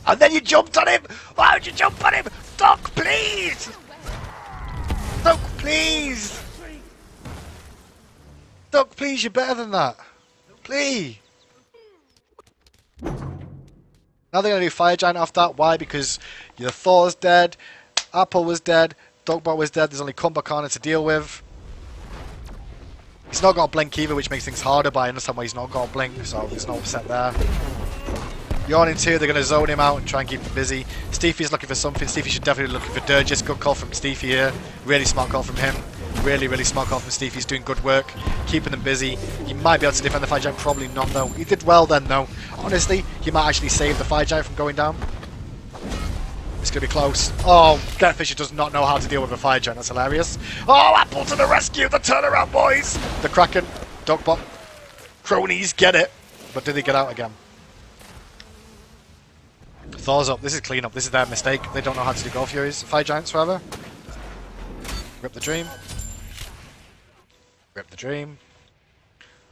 And then you jumped on him! Why would you jump on him? Duck, please! Duck, please! Duck, please, you're better than that. Please. Now they're going to do Fire Giant off that. Why? Because your Thor's dead, Apple was dead, Dugbot was dead, there's only Kumbhakarna to deal with. He's not got Blink either, which makes things harder, but I understand why he's not got Blink, so there's no upset there. You're on in 2, they're going to zone him out and try and keep him busy. Steefy's looking for something. Steefy should definitely be looking for Durgis. Good call from Steefy here. Really smart call from him. Really, really smart call from Steefy. He's doing good work, keeping them busy. He might be able to defend the Fire Giant, probably not though. He did well then though. Honestly, he might actually save the Fire Giant from going down. It's going to be close. Oh, Getfisher does not know how to deal with a Fire Giant. That's hilarious. Oh, Apple to the rescue. The turnaround, boys. The Kraken. Dugbot. Cronies get it. But did they get out again? Thor's up. This is clean up. This is their mistake. They don't know how to do Gold Furies. Fire Giants forever. Rip the dream. Rip the dream.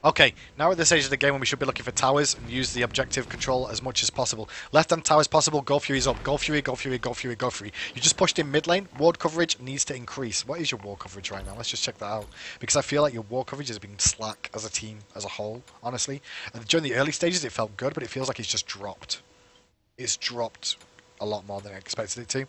Okay, now we're at the stage of the game when we should be looking for towers and use the objective control as much as possible. Left-hand tower is possible. Gold Fury's up. Gold Fury, Gold Fury, Gold Fury, Gold Fury. You just pushed in mid lane. Ward coverage needs to increase. What is your ward coverage right now? Let's just check that out. Because I feel like your ward coverage has been slack as a team, as a whole, honestly. And during the early stages it felt good, but it feels like it's just dropped. It's dropped a lot more than I expected it to.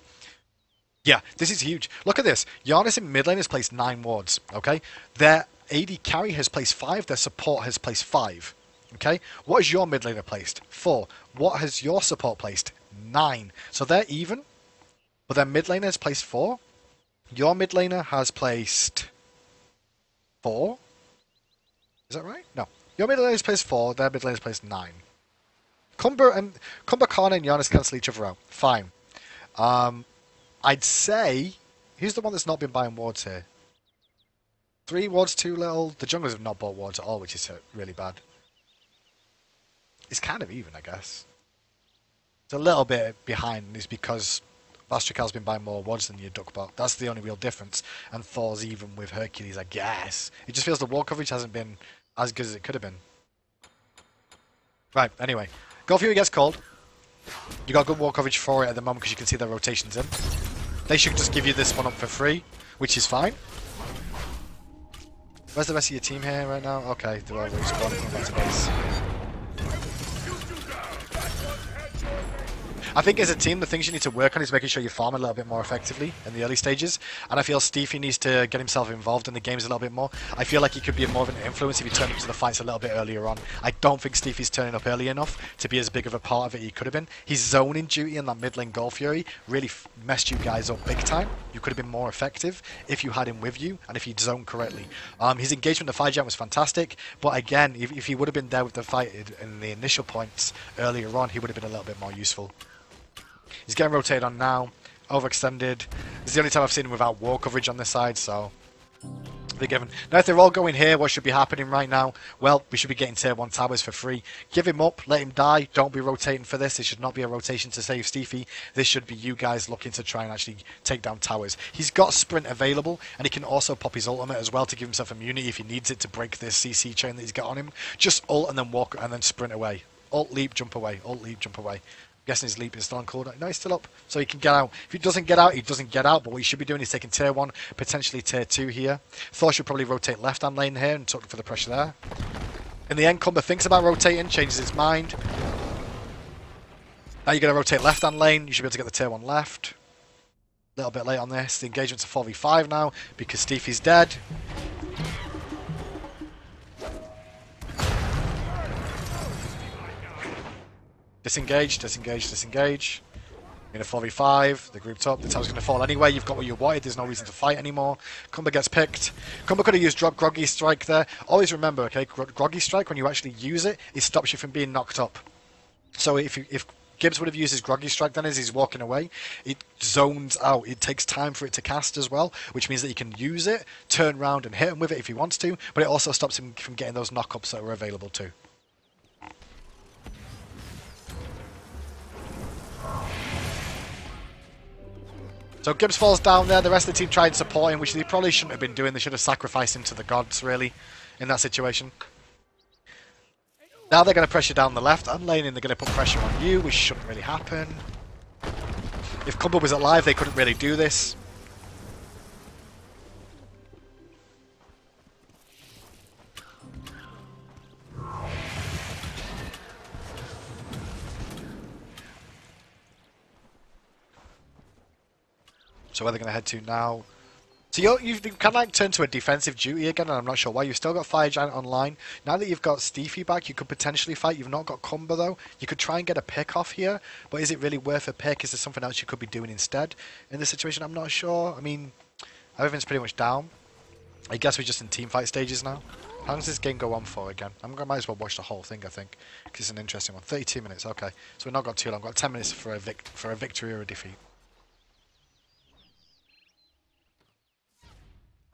Yeah, this is huge. Look at this. Giannis in mid lane has placed 9 wards, okay? Their AD carry has placed 5, their support has placed 5, okay? What has your mid laner placed? 4. What has your support placed? 9. So they're even, but their mid laner has placed 4. Your mid laner has placed 4. Is that right? No. Your mid laner has placed 4, their mid laner has placed 9. Kumbhakarna and Giannis cancel each other out. Fine. I'd say... Who's the one that's not been buying wards here? 3 wards too little. The junglers have not bought wards at all, which is really bad. It's kind of even, I guess. It's a little bit behind, and it's because Vastrakal's been buying more wards than your Duckbot. That's the only real difference. And Thor's even with Hercules, I guess. It just feels the ward coverage hasn't been as good as it could have been. Right, anyway. Gold Fury gets called. You got good wall coverage for it at the moment because you can see their rotations in. They should just give you this one up for free, which is fine. Where's the rest of your team here right now? Okay, they're all respawning back to base. I think as a team, the things you need to work on is making sure you farm a little bit more effectively in the early stages. And I feel Steefy needs to get himself involved in the games a little bit more. I feel like he could be more of an influence if he turned up to the fights a little bit earlier on. I don't think Steefy's turning up early enough to be as big of a part of it he could have been. His zoning duty in that mid lane Gold Fury really messed you guys up big time. You could have been more effective if you had him with you and if he'd zoned correctly. His engagement with the Fire Giant was fantastic, but again, if he would have been there with the fight in the initial points earlier on, he would have been a little bit more useful. He's getting rotated on now. Overextended. This is the only time I've seen him without wall coverage on this side, so they're given. Now if they're all going here, what should be happening right now? Well, we should be getting tier 1 towers for free. Give him up, let him die. Don't be rotating for this. It should not be a rotation to save Steefy. This should be you guys looking to try and actually take down towers. He's got sprint available, and he can also pop his ultimate as well to give himself immunity if he needs it to break this CC chain that he's got on him. Just ult and then walk and then sprint away. Ult, leap, jump away. Ult, leap, jump away. Guessing his leap is still on cooldown. No, he's still up, so he can get out. If he doesn't get out, he doesn't get out. But what he should be doing is taking tier 1, potentially tier 2 here. Thor should probably rotate left-hand lane here and talk for the pressure there. In the end, Cumber thinks about rotating, changes his mind. Now you're going to rotate left-hand lane. You should be able to get the tier 1 left. A little bit late on this. The engagement's a 4v5 now because Steefy's dead. Disengage, disengage, disengage. In a 4v5, they're grouped up. The tower's going to fall anyway. You've got what you wanted. There's no reason to fight anymore. Cumber gets picked. Cumber could have used Groggy Strike there. Always remember, okay, Groggy Strike, when you actually use it, it stops you from being knocked up. So if Gibbs would have used his Groggy Strike then as he's walking away, it zones out. It takes time for it to cast as well, which means that he can use it, turn around and hit him with it if he wants to, but it also stops him from getting those knock-ups that are available too. So Gibbs falls down there. The rest of the team tried and support him, which they probably shouldn't have been doing. They should have sacrificed him to the gods, really, in that situation. Now they're going to pressure down the left-hand lane, and they're going to put pressure on you, which shouldn't really happen. If Cumber was alive, they couldn't really do this. So where they're going to head to now? So you've kind of like turned to a defensive duty again, and I'm not sure why. You've still got Fire Giant online. Now that you've got Steefy back, you could potentially fight. You've not got Cumber though. You could try and get a pick off here, but is it really worth a pick? Is there something else you could be doing instead? In this situation, I'm not sure. I mean, everything's pretty much down. I guess we're just in teamfight stages now. How long does this game go on for again? Might as well watch the whole thing, I think, because it's an interesting one. 32 minutes, okay. So we've not got too long. We've got 10 minutes for a victory or a defeat.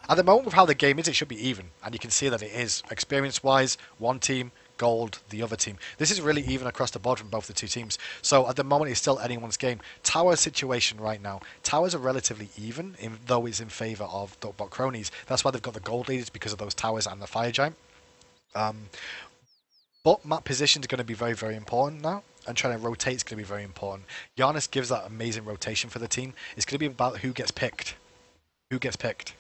At the moment, with how the game is, it should be even, and you can see that it is. Experience-wise, one team, gold, the other team. This is really even across the board from both the two teams. So at the moment, it's still anyone's game. Tower situation right now. Towers are relatively even, though it's in favour of Duckbot Cronies. That's why they've got the gold leaders, because of those towers and the Fire Giant. But map position is going to be very, very important now. And trying to rotate is going to be very important. Giannis gives that amazing rotation for the team. It's going to be about who gets picked. Who gets picked.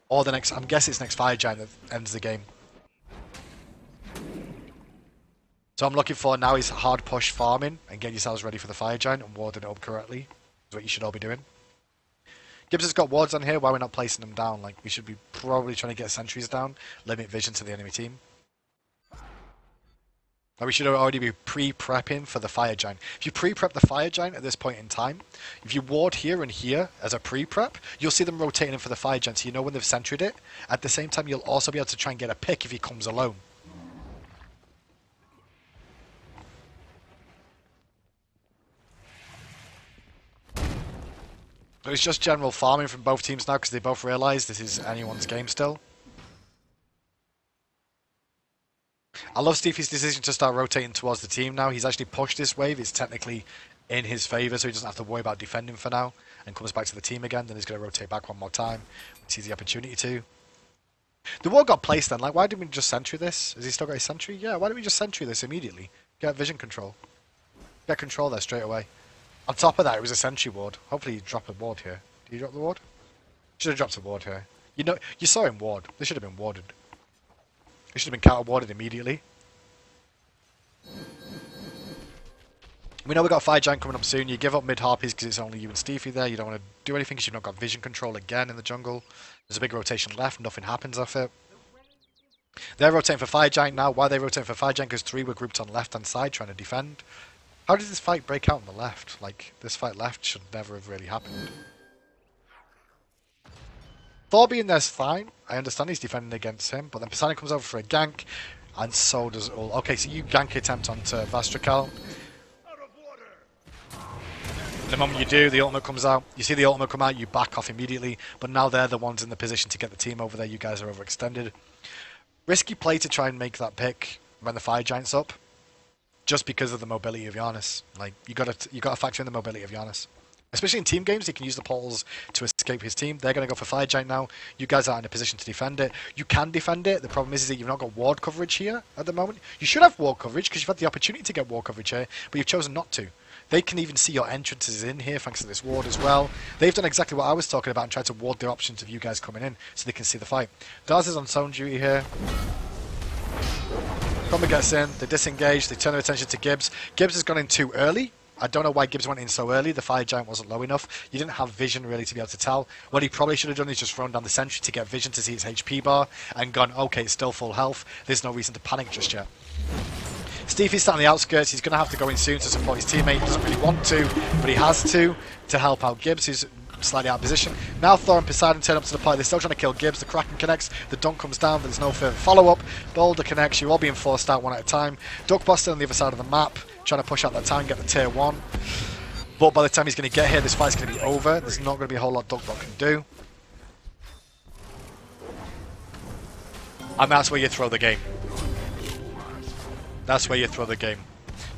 Or the next, I'm guessing it's next Fire Giant that ends the game. So I'm looking for now is hard push farming and get yourselves ready for the Fire Giant and warding it up correctly. Is what you should all be doing. Gibbs has got wards on here. Why we're not placing them down? Like, we should be probably trying to get sentries down, limit vision to the enemy team. Like, we should already be pre-prepping for the Fire Giant. If you pre-prep the Fire Giant at this point in time, if you ward here and here as a pre-prep, you'll see them rotating in for the Fire Giant, so you know when they've centried it. At the same time, you'll also be able to try and get a pick if he comes alone. So it's just general farming from both teams now, because they both realise this is anyone's game still. I love Steefy's decision to start rotating towards the team now. He's actually pushed this wave. It's technically in his favour, so he doesn't have to worry about defending for now. And comes back to the team again. Then he's going to rotate back one more time. Sees the opportunity to. The ward got placed then. Like, why didn't we just sentry this? Has he still got his sentry? Yeah, why don't we just sentry this immediately? Get vision control. Get control there straight away. On top of that, it was a sentry ward. Hopefully you drop a ward here. Did you drop the ward? Should have dropped a ward here. You know, you saw him ward. This should have been warded. It should have been counter-warded immediately. We know we've got Fire Giant coming up soon. You give up mid-harpies because it's only you and Steefy there. You don't want to do anything because you've not got vision control again in the jungle. There's a big rotation left. Nothing happens off it. They're rotating for Fire Giant now. Why are they rotating for Fire Giant? Because 3 were grouped on the left-hand side trying to defend. How did this fight break out on the left? Like, this fight left should never have really happened. Thor being there's fine. I understand he's defending against him, but then Poseidon comes over for a gank, and so does all. Okay, so you gank attempt onto Vastracal. The moment you do, the ultimate comes out. You see the ultimate come out, you back off immediately. But now they're the ones in the position to get the team over there. You guys are overextended. Risky play to try and make that pick when the Fire Giant's up, just because of the mobility of Giannis. Like you gotta factor in the mobility of Giannis. Especially in team games, he can use the portals to escape his team. They're going to go for Fire Giant now. You guys are in a position to defend it. You can defend it. The problem is that you've not got ward coverage here at the moment. You should have ward coverage because you've had the opportunity to get ward coverage here, but you've chosen not to. They can even see your entrances in here thanks to this ward as well. They've done exactly what I was talking about and tried to ward the options of you guys coming in so they can see the fight. Daz is on zone duty here. Combat gets in, they disengage, they turn their attention to Gibbs. Gibbs has gone in too early. I don't know why Gibbs went in so early. The Fire Giant wasn't low enough. You didn't have vision really to be able to tell. What he probably should have done is just thrown down the sentry to get vision to see its HP bar and gone, okay, it's still full health. There's no reason to panic just yet. Stevie's sat on the outskirts. He's going to have to go in soon to support his teammate. He doesn't really want to, but he has to help out Gibbs, who's slightly out of position. Now Thor and Poseidon turn up to the play. They're still trying to kill Gibbs. The Kraken connects. The dunk comes down, but there's no further follow-up. Boulder connects. You're all being forced out one at a time. Duckbuster on the other side of the map, trying to push out that town and get the tier 1. But by the time he's going to get here, this fight's going to be over. There's not going to be a whole lot Duckbot can do. And that's where you throw the game. That's where you throw the game.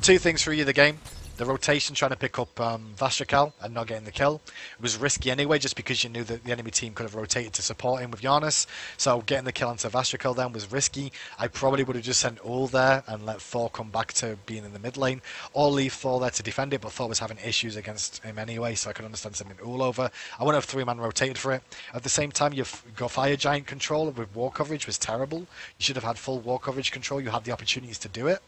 Two things for you, the game. The rotation trying to pick up Vastrakal and not getting the kill. It was risky anyway, just because you knew that the enemy team could have rotated to support him with Giannis. So getting the kill onto Vastrakal then was risky. I probably would have just sent Ul there and let Thor come back to being in the mid lane. Or leave Thor there to defend it, but Thor was having issues against him anyway, so I could understand sending Ul over. I wouldn't have 3-man rotated for it. At the same time, you've got Fire Giant control with war coverage was terrible. You should have had full war coverage control. You had the opportunities to do it.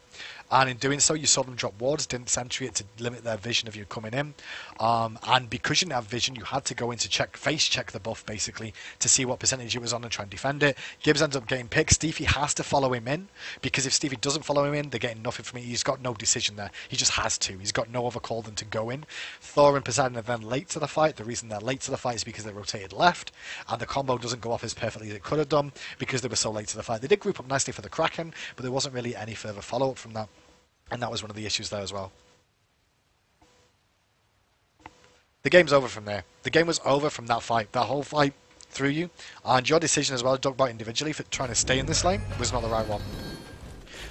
And in doing so, you saw them drop wards, didn't sentry it to limit their vision of you coming in. And because you didn't have vision, you had to go in to face check the buff, basically, to see what percentage it was on and try and defend it. Gibbs ends up getting picked. Stevie has to follow him in, because if Stevie doesn't follow him in, they're getting nothing from it. He's got no decision there. He just has to. He's got no other call than to go in. Thor and Poseidon are then late to the fight. The reason they're late to the fight is because they rotated left, and the combo doesn't go off as perfectly as it could have done because they were so late to the fight. They did group up nicely for the Kraken, but there wasn't really any further follow-up from that. And that was one of the issues there as well. The game's over from there. The game was over from that fight. That whole fight threw you. And your decision as well, Duckbot individually, for trying to stay in this lane was not the right one.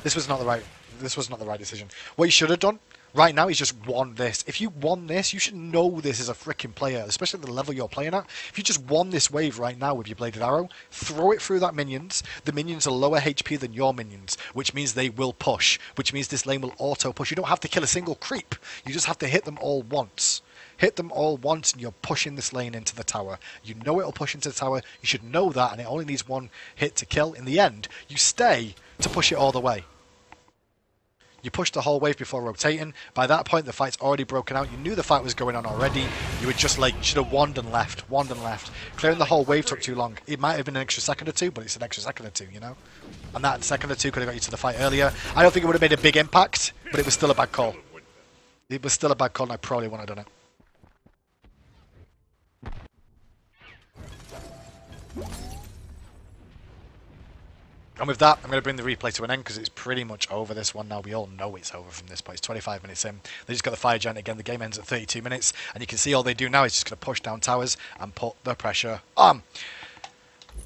This was not the right decision. What you should have done right now is just won this. If you won this, you should know this is a freaking player, especially at the level you're playing at. If you just won this wave right now with your Bladed Arrow, throw it through that minions. The minions are lower HP than your minions, which means they will push, which means this lane will auto-push. You don't have to kill a single creep. You just have to hit them all once. Hit them all once and you're pushing this lane into the tower. You know it'll push into the tower. You should know that, and it only needs one hit to kill. In the end, you stay to push it all the way. You pushed the whole wave before rotating. By that point, the fight's already broken out. You knew the fight was going on already. You were just like, should have wand and left. Clearing the whole wave took too long. It might have been an extra second or two, but it's an extra second or two, you know? And that second or two could have got you to the fight earlier. I don't think it would have made a big impact, but it was still a bad call. It was still a bad call, and I probably wouldn't have done it. And with that, I'm going to bring the replay to an end because it's pretty much over this one now. We all know it's over from this point. It's 25 minutes in. They just got the Fire Giant again. The game ends at 32 minutes. And you can see all they do now is just going to push down towers and put the pressure on.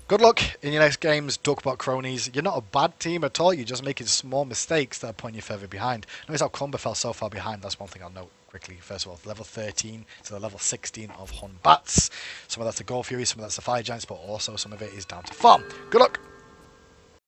Good luck in your next games, Duckbot cronies. You're not a bad team at all. You're just making small mistakes that are putting you further behind. Notice how Comba fell so far behind. That's one thing I'll note quickly. First of all, level 13 to the level 16 of Hun Bats. Some of that's the Gore Fury, some of that's the Fire Giants, but also some of it is down to farm. Good luck.